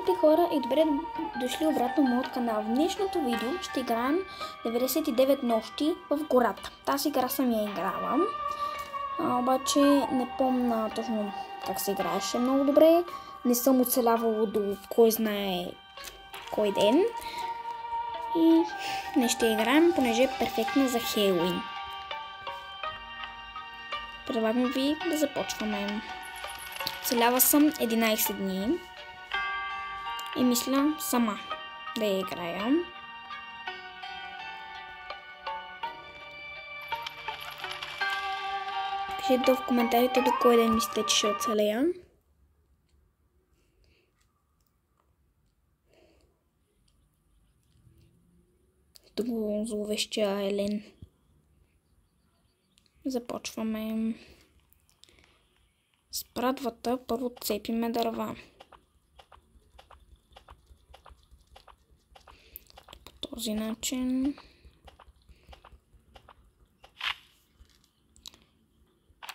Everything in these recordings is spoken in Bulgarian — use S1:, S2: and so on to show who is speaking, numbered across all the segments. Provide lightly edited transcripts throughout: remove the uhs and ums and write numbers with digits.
S1: Здравейте хора и добре дошли обратно в моят канал. В днешното видео ще играем 99 нощи в гората. Тази игра съм я играла, обаче не помня точно как се играеше много добре. Не съм оцелявала до кой знае кой ден. И не ще играем, понеже е перфектна за Хелоуин. Предлагам ви да започваме. Оцелява съм 11 дни. И мисля сама да я играя. Пишете в коментарите до кой ден мислите, че ще оцелея. Тук го зловещия Елен. Започваме. С брадвата първо цепиме дърва. Този начин.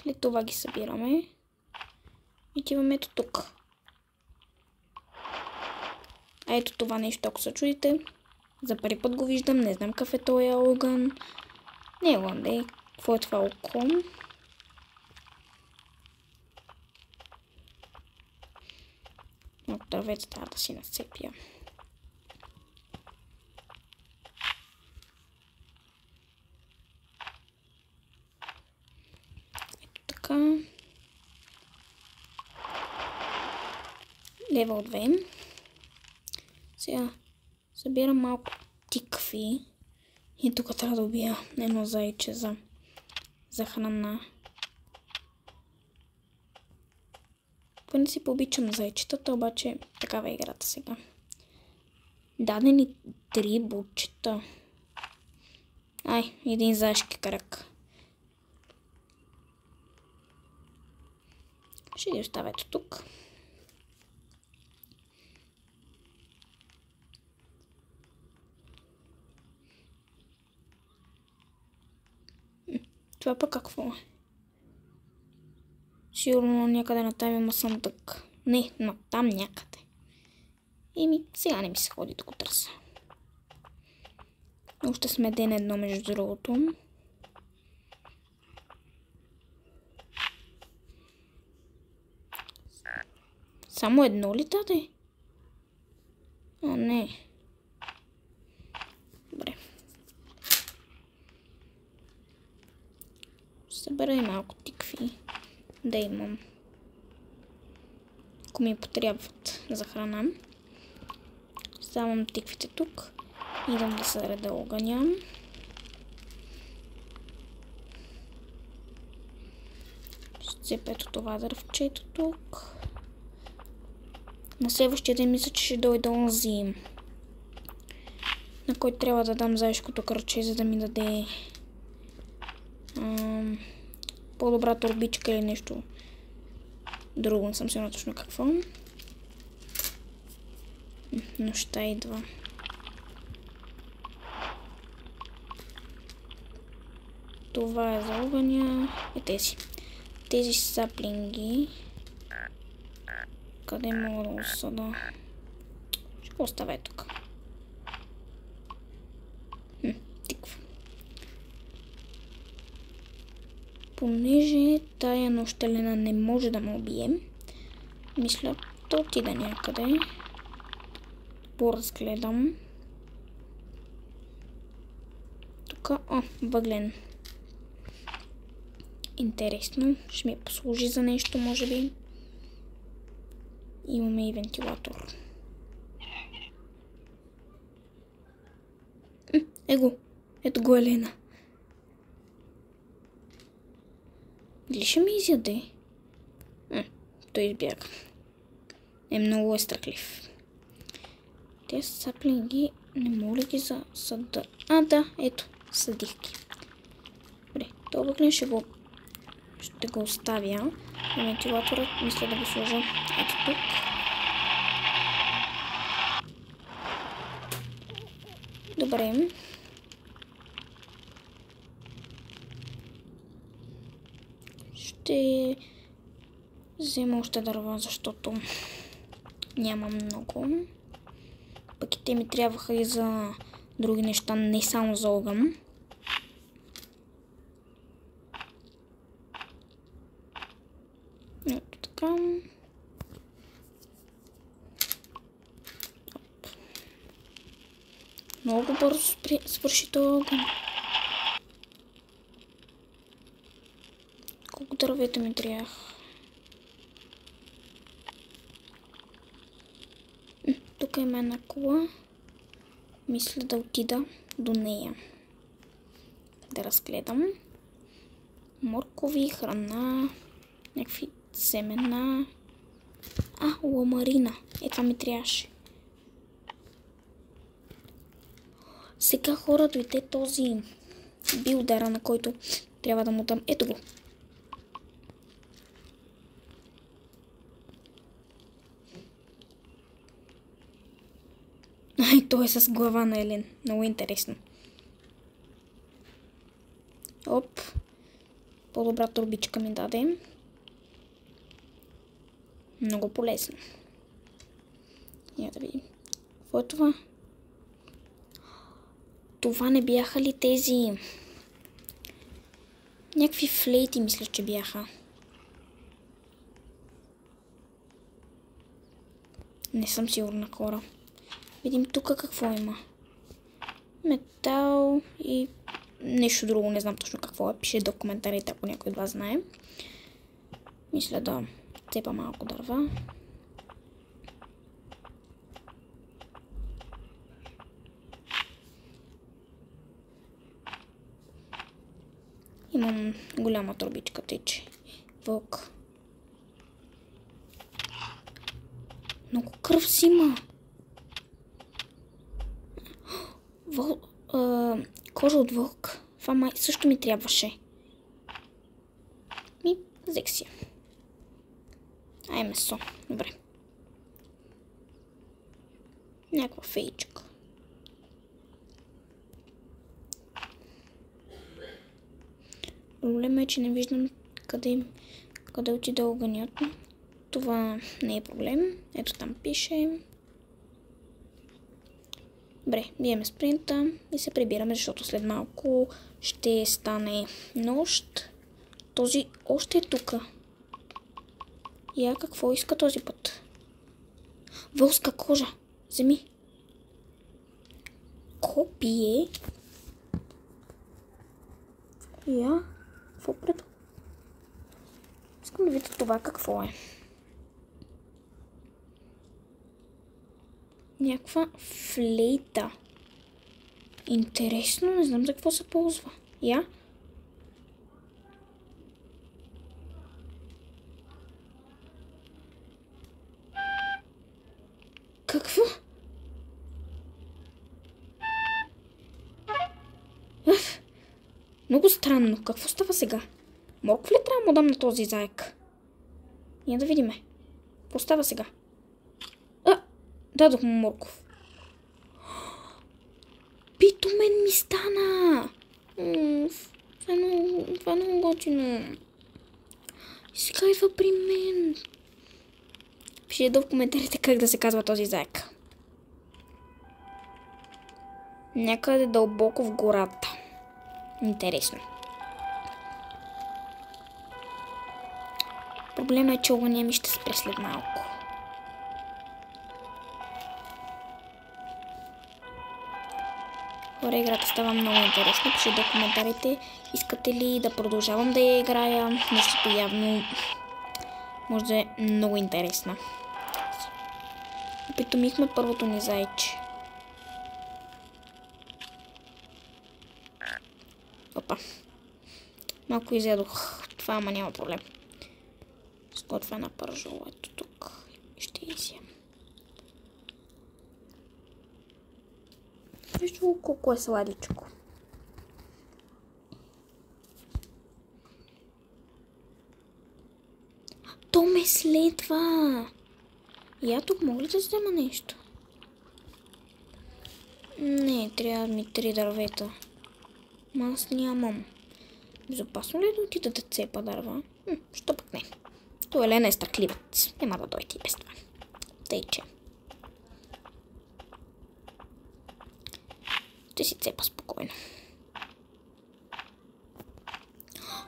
S1: След това ги събираме. И отиваме ето тук. А ето това нещо, ако се чудите. За първи път го виждам. Не знам какъв е този огън. Не е ланде. Какво е това око? От дървец трябва да си нацепя. Левел 2. Сега събирам малко тикви. И тук трябва да убия едно зайче за храна. Поне си пообичам зайчетата, обаче такава е играта сега. Дадени 3 бутчета. Ай, един зайшки кръг. Ще ги оставя тук. Това пък какво е? Сигурно някъде натам има съндък. Не, натам някъде. Сега не ми се ходи да го търся. Още сме ден едно между другото. Само едно ли даде? А, не. Добре. Събера и малко тикви. Да имам. Ако ми потребват за храна. Ставам тиквите тук. Идам да съреда огъня. Ще цепя това дървчето тук. На следващия ден мисля, че ще дойде онзи, на който трябва да дам заешкото кръче, за да ми даде по-добра торбичка или нещо друго. Не съм сигурна точно какво. Нощта идва. Това е за огъня. И тези саплинги. Къде мога да го съда? Ще го оставя тук. Тиква. Понеже тая нощелена не може да ме убие, мисля да отида някъде. Поразгледам. Тук, въглен. Интересно. Ще ми послужи за нещо, може би. Имаме и вентилатор. Ето го Елена. Дали ще ми изяде? Той избяга. Много е страхлив. Те саплинги не мога ли ги засъда? Да, ето, съдих ги. Добре, това въглен ще го оставя. И вентилаторът мисля да го сложа ето тук. Добре. Ще взема още дърва, защото Няма много. Пък и те ми трябваха и за други неща, не само за огън. Ето така. Много бързо свърши този огън. Колко дървета ми трябва? Тук има една кола. Мисля да отида до нея. Да разгледам. Моркови, храна, някакви семена. Ламарина. Това ми трябваше. Сега хора дойде този билдера, на който трябва да му дам. Ето го. Той е с глава на Елен. Много интересно. Оп. По-добра турбичка ми даде. Много полезно. Я да видим. Какво е това? Това не бяха ли тези... Някакви флейти, мисля, че бяха. Не съм сигурна, хора. Видим тук какво има. Метал и нещо друго, не знам точно какво е. Пише до коментарите, ако някой от вас знае. Мисля да цепа малко дърва. Имам голяма турбичка, тече. Вълк. Много кръв си има. Кожа от вълк. Това също ми трябваше. Взех си. Месо. Добре. Някаква фейчка. Проблема е, че не виждам къде отиде огънят. Това не е проблем. Ето там пише. Добре, биеме спринта и се прибираме, защото след малко ще стане нощ. Този още е тука. Какво иска този път? Вълска кожа. Вземи. Копие. Какво пред? Искам да видя това какво е. Някаква флейта. Интересно, не знам за какво се ползва. Какво? Много странно. Какво става сега? Морков ли трябва да му дам на този заек? Я да видиме. Какво става сега? Дадох му морков. Битумен ми стана! Това е много готино. И сега идва при мен. Пишете долу в коментарите как да се казва този заек. Някъде дълбоко в гората. Интересно. Проблема е, че огъня ми ще спре след малко. Хора, играта става много интересна. Пишете до коментарите, искате ли да продължавам да я играя. Нещото явно може да е много интересна. Опитомихме първото ни зайче. Опа. Малко изядох това, ама няма проблем. Сготвя една пържола. Ето тук. Ще изям. Вижте колко е сладичко. То ме следва. Я тук мога ли да взема нещо? Не, трябва ми 3 дървета. Аз нямам. Безопасно ли да отида да цепа дърва? Що пък не? Той Елена е страхливец. Няма да дойде и без това. Тъй, че. Ще си цепа спокойно.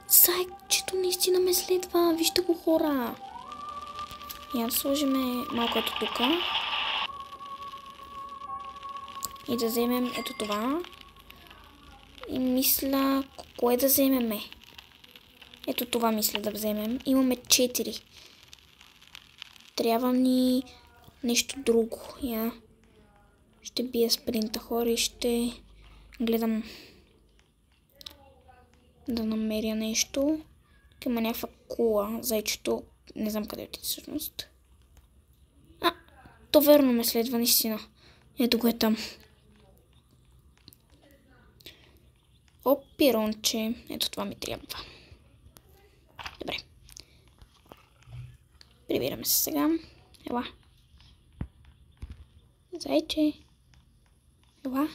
S1: Зайчето наистина ме следва. Вижте го, хора. Я да сложим малко ето тук. И да вземем ето това. И мисля, кое да вземем? Ето това мисля да вземем. Имаме 4. Трябва ни нещо друго. Я ще бия спринта, хора, и ще гледам да намеря нещо. Има някаква кула. Зайчето. Не знам къде отиде всъщност. То верно ме следва наистина. Ето го е там. О, пиронче. Ето това ми трябва. Добре. Прибираме се сега. Ела. Зайче. Ела.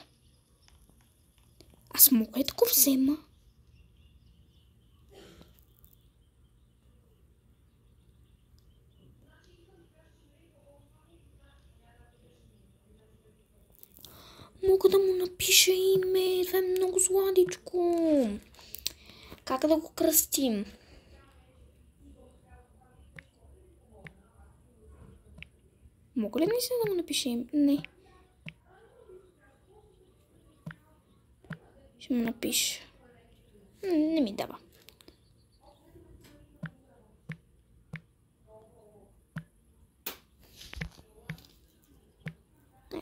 S1: Аз мога ли да го взема? Мога да му напиша име. Това е много сладичко. Как да го кръстим? Мога ли наистина да му напиша име? Не. Ще му напиша. Не ми дава.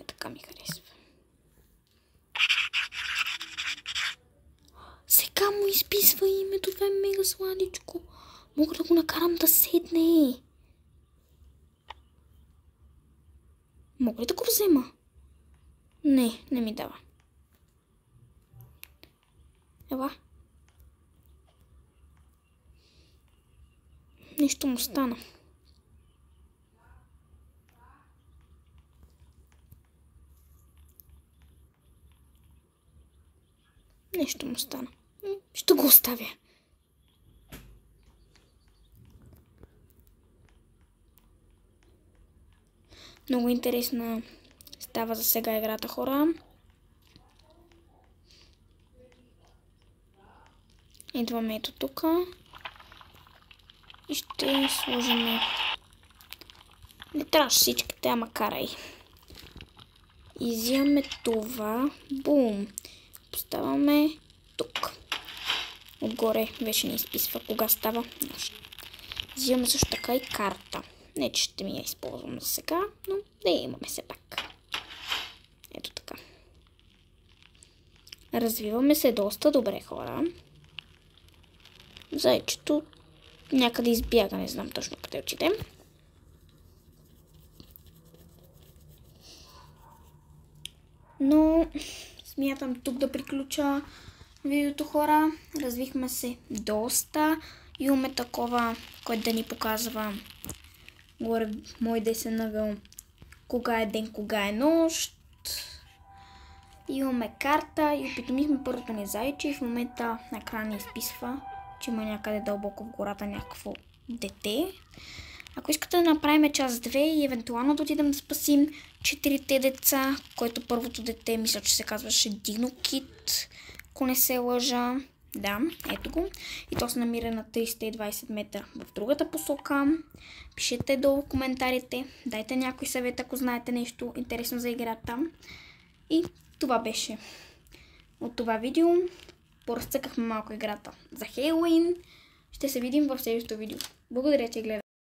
S1: Така ми харесва. Сега му изписва името. Това е мега сладичко. Мога да го накарам да седне. Мога ли да го взема? Не ми дава. Ела. Нещо му стана. Нещо му стана. Ще го оставя. Много интересна става за сега играта, хора. Идваме ето тук. И ще сложим... Не трябваше всичките, ама карай. Изимаме това. Бум. Поставяме тук. Отгоре вече не изписва кога става нощ. Взимаме също така и карта. Не, че ще ми я използвам за сега, но да я имаме все пак. Ето така. Развиваме се доста добре, хора. Зайчето някъде избяга, не знам точно къде отидем. Но смятам тук да приключа видеото, хора. Развихме се доста. Имаме такова, което да ни показва горе мой десен ъгъл кога е ден, кога е нощ. Имаме карта и опитомихме първото ни зайче и в момента на екрана изписва, че има някъде дълбоко в гората някакво дете. Ако искате да направим част 2 и евентуално да отидем да спасим 4-те деца, който първото дете, мисля, че се казваше Динокит, ако не се лъжа. Да, ето го. И то се намира на 320 метра в другата посока. Пишете долу в коментарите. Дайте някой съвет, ако знаете нещо интересно за играта. И това беше от това видео. Поразцъкахме малко играта за Хелоуин. Ще се видим в следващото видео. Благодаря, че гледахте.